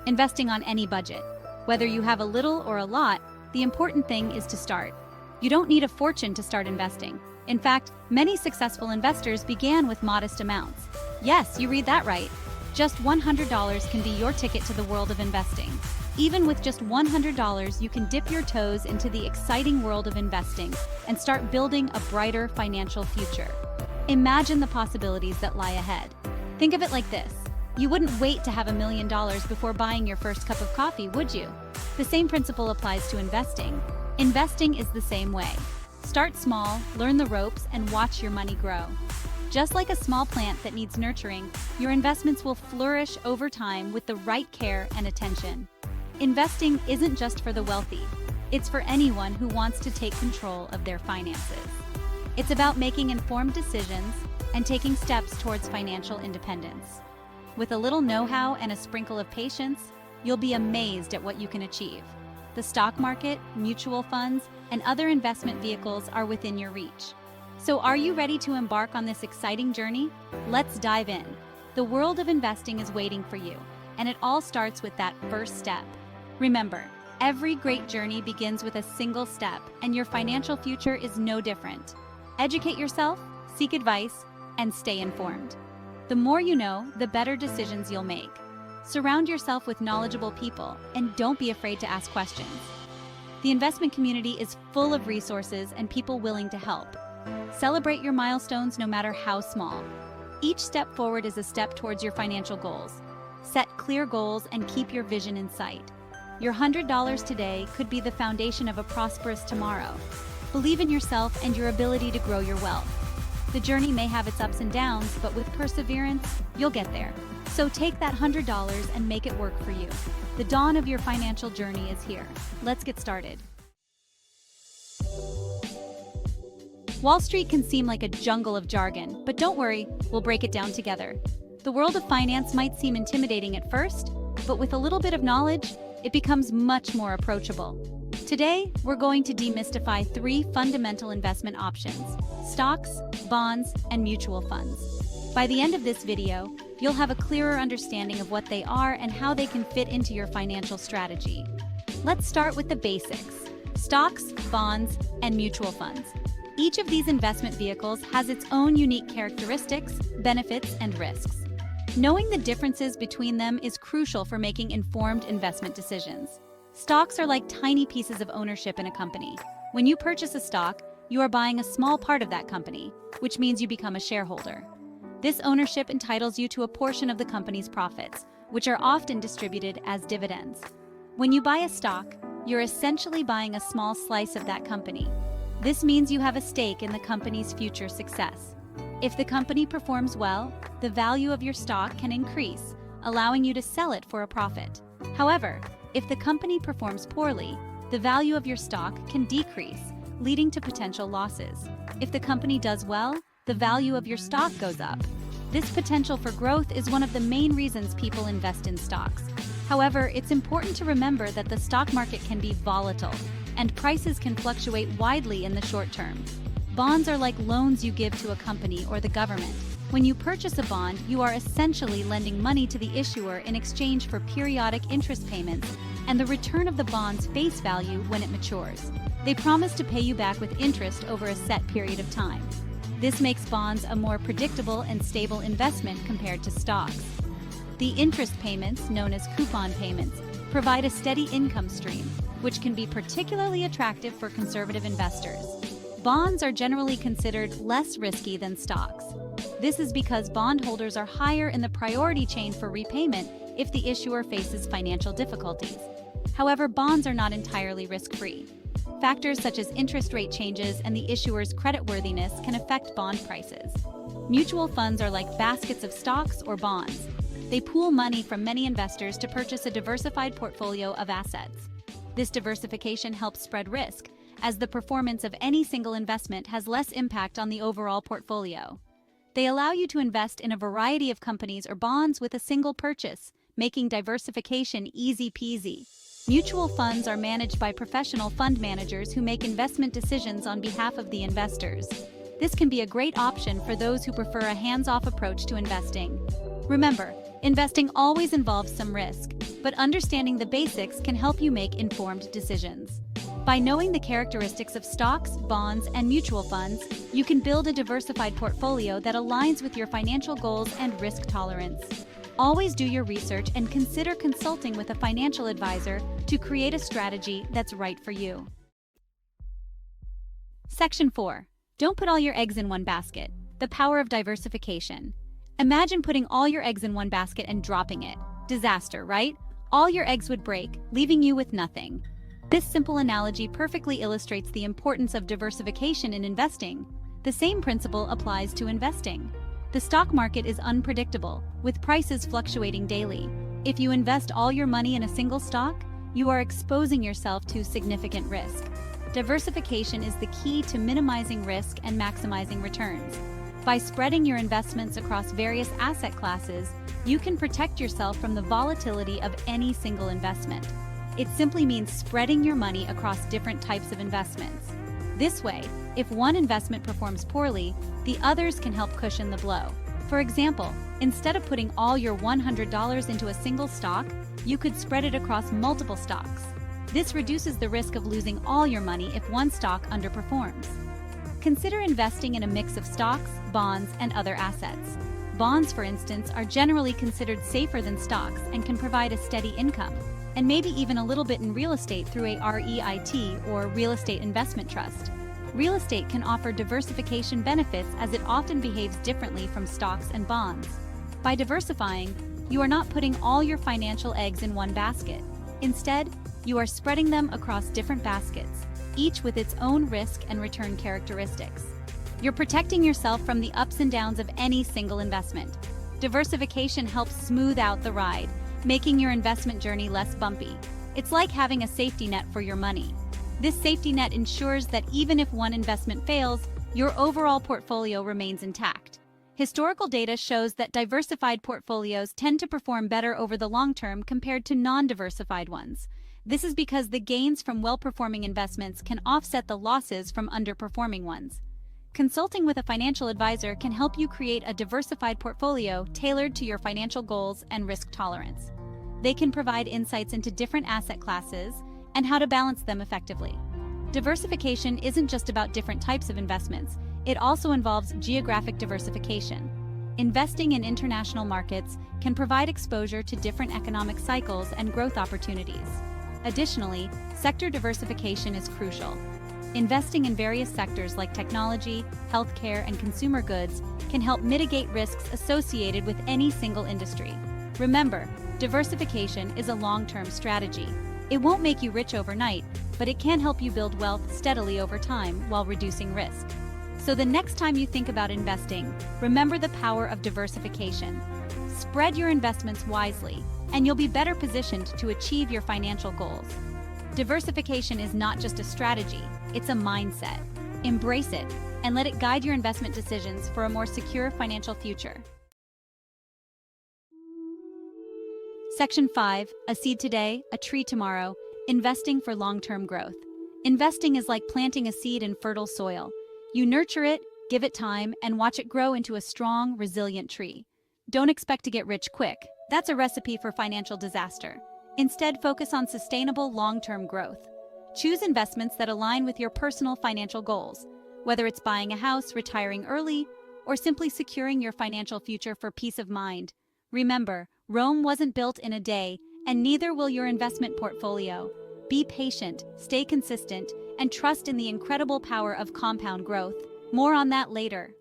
investing on any budget. Whether you have a little or a lot, the important thing is to start. You don't need a fortune to start investing. In fact, many successful investors began with modest amounts. Yes, you read that right. Just $100 can be your ticket to the world of investing. Even with just $100, you can dip your toes into the exciting world of investing and start building a brighter financial future. Imagine the possibilities that lie ahead. Think of it like this. You wouldn't wait to have $1 million before buying your first cup of coffee, would you? The same principle applies to investing. Investing is the same way. Start small, learn the ropes, and watch your money grow. Just like a small plant that needs nurturing, your investments will flourish over time with the right care and attention. Investing isn't just for the wealthy. It's for anyone who wants to take control of their finances. It's about making informed decisions and taking steps towards financial independence. With a little know-how and a sprinkle of patience, you'll be amazed at what you can achieve. The stock market, mutual funds, and other investment vehicles are within your reach. So are you ready to embark on this exciting journey? Let's dive in. The world of investing is waiting for you, and it all starts with that first step. Remember, every great journey begins with a single step, and your financial future is no different. Educate yourself, seek advice, and stay informed. The more you know, the better decisions you'll make. Surround yourself with knowledgeable people, and don't be afraid to ask questions. The investment community is full of resources and people willing to help. Celebrate your milestones no matter how small. Each step forward is a step towards your financial goals. Set clear goals and keep your vision in sight. Your $100 today could be the foundation of a prosperous tomorrow. Believe in yourself and your ability to grow your wealth. The journey may have its ups and downs, but with perseverance, you'll get there. So take that $100 and make it work for you. The dawn of your financial journey is here. Let's get started. Wall Street can seem like a jungle of jargon, but don't worry, we'll break it down together. The world of finance might seem intimidating at first, but with a little bit of knowledge, it becomes much more approachable. Today, we're going to demystify 3 fundamental investment options: stocks, bonds, and mutual funds. By the end of this video, you'll have a clearer understanding of what they are and how they can fit into your financial strategy. Let's start with the basics: stocks, bonds, and mutual funds. Each of these investment vehicles has its own unique characteristics, benefits, and risks. Knowing the differences between them is crucial for making informed investment decisions. Stocks are like tiny pieces of ownership in a company. When you purchase a stock, you are buying a small part of that company, which means you become a shareholder. This ownership entitles you to a portion of the company's profits, which are often distributed as dividends. When you buy a stock, you're essentially buying a small slice of that company. This means you have a stake in the company's future success. If the company performs well, the value of your stock can increase, allowing you to sell it for a profit. However, if the company performs poorly, the value of your stock can decrease, leading to potential losses. If the company does well, the value of your stock goes up. This potential for growth is one of the main reasons people invest in stocks. However, it's important to remember that the stock market can be volatile, and prices can fluctuate widely in the short term. Bonds are like loans you give to a company or the government. When you purchase a bond, you are essentially lending money to the issuer in exchange for periodic interest payments and the return of the bond's face value when it matures. They promise to pay you back with interest over a set period of time. This makes bonds a more predictable and stable investment compared to stocks. The interest payments, known as coupon payments, provide a steady income stream, which can be particularly attractive for conservative investors. Bonds are generally considered less risky than stocks. This is because bondholders are higher in the priority chain for repayment if the issuer faces financial difficulties. However, bonds are not entirely risk-free. Factors such as interest rate changes and the issuer's creditworthiness can affect bond prices. Mutual funds are like baskets of stocks or bonds. They pool money from many investors to purchase a diversified portfolio of assets. This diversification helps spread risk, as the performance of any single investment has less impact on the overall portfolio. They allow you to invest in a variety of companies or bonds with a single purchase, making diversification easy peasy. Mutual funds are managed by professional fund managers who make investment decisions on behalf of the investors. This can be a great option for those who prefer a hands-off approach to investing. Remember, investing always involves some risk. but understanding the basics can help you make informed decisions. By knowing the characteristics of stocks, bonds, and mutual funds, you can build a diversified portfolio that aligns with your financial goals and risk tolerance. Always do your research and consider consulting with a financial advisor to create a strategy that's right for you. Section 4. Don't put all your eggs in one basket. The power of diversification. Imagine putting all your eggs in one basket and dropping it. Disaster, right? All your eggs would break, leaving you with nothing. This simple analogy perfectly illustrates the importance of diversification in investing. The same principle applies to investing. The stock market is unpredictable, with prices fluctuating daily. If you invest all your money in a single stock, you are exposing yourself to significant risk. Diversification is the key to minimizing risk and maximizing returns. By spreading your investments across various asset classes, you can protect yourself from the volatility of any single investment. It simply means spreading your money across different types of investments. This way, if one investment performs poorly, the others can help cushion the blow. For example, instead of putting all your $100 into a single stock, you could spread it across multiple stocks. This reduces the risk of losing all your money if one stock underperforms. Consider investing in a mix of stocks, bonds, and other assets. Bonds, for instance, are generally considered safer than stocks and can provide a steady income, and maybe even a little bit in real estate through a REIT or real estate investment trust. Real estate can offer diversification benefits as it often behaves differently from stocks and bonds. By diversifying, you are not putting all your financial eggs in one basket. Instead, you are spreading them across different baskets, each with its own risk and return characteristics. You're protecting yourself from the ups and downs of any single investment. Diversification helps smooth out the ride, making your investment journey less bumpy. It's like having a safety net for your money. This safety net ensures that even if one investment fails, your overall portfolio remains intact. Historical data shows that diversified portfolios tend to perform better over the long term compared to non-diversified ones. This is because the gains from well-performing investments can offset the losses from underperforming ones. Consulting with a financial advisor can help you create a diversified portfolio tailored to your financial goals and risk tolerance. They can provide insights into different asset classes and how to balance them effectively. Diversification isn't just about different types of investments, it also involves geographic diversification. Investing in international markets can provide exposure to different economic cycles and growth opportunities. Additionally, sector diversification is crucial. Investing in various sectors like technology, healthcare, and consumer goods can help mitigate risks associated with any single industry. Remember, diversification is a long-term strategy. It won't make you rich overnight, but it can help you build wealth steadily over time while reducing risk. So the next time you think about investing, remember the power of diversification. Spread your investments wisely, and you'll be better positioned to achieve your financial goals. Diversification is not just a strategy, it's a mindset. Embrace it and let it guide your investment decisions for a more secure financial future. Section 5, A Seed Today, a Tree Tomorrow, Investing for Long-Term Growth. Investing is like planting a seed in fertile soil. You nurture it, give it time, and watch it grow into a strong, resilient tree. Don't expect to get rich quick. That's a recipe for financial disaster. Instead, focus on sustainable long-term growth. Choose investments that align with your personal financial goals, whether it's buying a house, retiring early, or simply securing your financial future for peace of mind. Remember, Rome wasn't built in a day, and neither will your investment portfolio. Be patient, stay consistent, and trust in the incredible power of compound growth. More on that later.